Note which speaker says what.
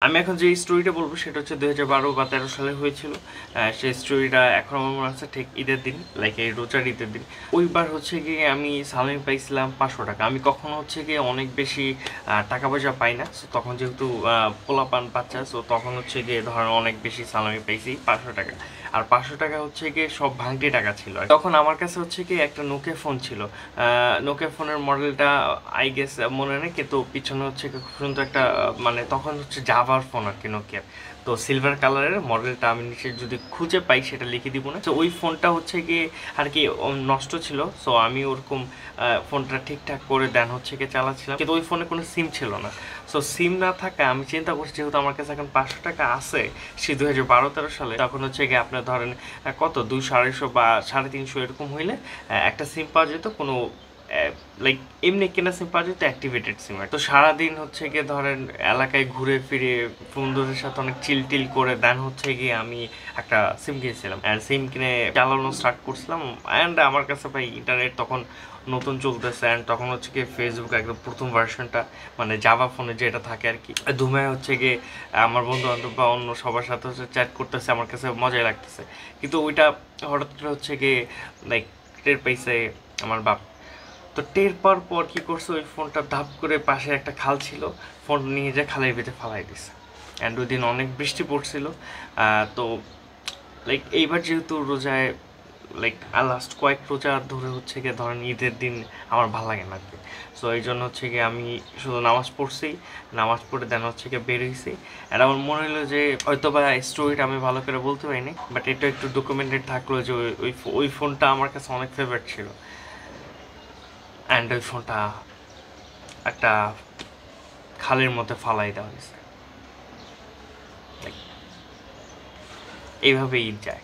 Speaker 1: আমি এখন যে স্টোরিটা বলবো সেটা হচ্ছে 2012 বা 13 সালে হয়েছিল। সেই স্টোরিটা এখন আমার মনে আছে ঠিক ঈদের দিন, লাইক এই রোজার ঈদের দিন। ওইবার হচ্ছে গিয়ে আমি সালামি পাইছিলাম 500 টাকা। আমি কখনো হচ্ছে গিয়ে অনেক বেশি টাকা পয়সা পাই না। সো তখন যেহেতু পোলাপান বাচ্চা, সো তখন হচ্ছে গিয়ে ধরেন অনেক বেশি সালামি পাইছি 500 টাকা। আর 500 টাকা হচ্ছে গিয়ে সব ভাঙটি টাকা ছিল। তখন আমার কাছে হচ্ছে কি একটা নোকিয়া ফোন ছিল। নোকিয়া ফোনের মডেলটা আই গেস মনে নেই, কিন্তু পিছনে হচ্ছে খুব সুন্দর একটা মানে তখন হচ্ছে জাভার ফোন আর কি, নোকিয়ার। তো সিলভার কালারের মডেলটা আমি নিচে যদি খুঁজে পাই সেটা লিখে দিব না। তো ওই ফোনটা হচ্ছে গিয়ে আর কি নষ্ট ছিল। সো আমি ওরকম ফোনটা ঠিকঠাক করে দেন হচ্ছে গিয়ে চালাচ্ছিলাম, কিন্তু ওই ফোনে কোনো সিম ছিল না। সো সিম না থাকা আমি চিন্তা করছি, যেহেতু আমার কাছে এখন 500 টাকা আছে সে 2012-13 সালে, তখন হচ্ছে গিয়ে আপনার ধরেন কত 200-250 বা 350 এরকম হইলে একটা সিম পাওয়া যেত। কোনো লাইক এমনি কেনা সিম পাওয়া যেত, অ্যাক্টিভেটেড সিম। তো সারাদিন হচ্ছে গিয়ে ধরেন এলাকায় ঘুরে ফিরে বন্ধুদের সাথে অনেক চিল টিল করে দেন হচ্ছে গিয়ে আমি একটা সিম কিনেছিলাম। অ্যান্ড সিম কিনে চালানো স্টার্ট করছিলাম। অ্যান্ড আমার কাছে ভাই ইন্টারনেট তখন নতুন চলতেছে। অ্যান্ড তখন হচ্ছে গিয়ে ফেসবুক একদম প্রথম ভার্সনটা, মানে জাভা ফোনে যেটা থাকে আর কি, ধুমে হচ্ছে গিয়ে আমার বন্ধু বান্ধব বা অন্য সবার সাথে হচ্ছে চ্যাট করতেছে, আমার কাছে মজাই লাগতেছে। কিন্তু ওইটা হঠাৎ করে হচ্ছে গিয়ে লাইক টের পাইছে আমার বাপ। তো টের পাওয়ার পর কী করছে, ওই ফোনটা ধাপ করে পাশে একটা খাল ছিল, ফোন নিয়ে যেয়ে খালের ভিতরে ফালাই দিছে। অ্যান্ড ওই দিন অনেক বৃষ্টি পড়ছিল। তো লাইক এইবার যেহেতু রোজায় লাইক লাস্ট কয়েক রোজা ধরে হচ্ছে গিয়ে ধরেন ঈদের দিন আমার ভালো লাগে না আর কি। সো এই জন্য হচ্ছে গিয়ে আমি শুধু নামাজ পড়ছি, নামাজ পড়ে দেন হচ্ছে গিয়ে বের হয়েছি। আর আমার মনে হলো যে হয়তো বা স্টোরিটা আমি ভালো করে বলতে পারিনি, বাট এটা একটু ডকুমেন্টেড থাকলো যে ওই ফোনটা আমার কাছে অনেক ফেভারিট ছিল। অ্যান্ড ওই ফোনটা একটা খালের মধ্যে ফালাই দেওয়া হয়েছে। এইভাবে ঈদ যায়।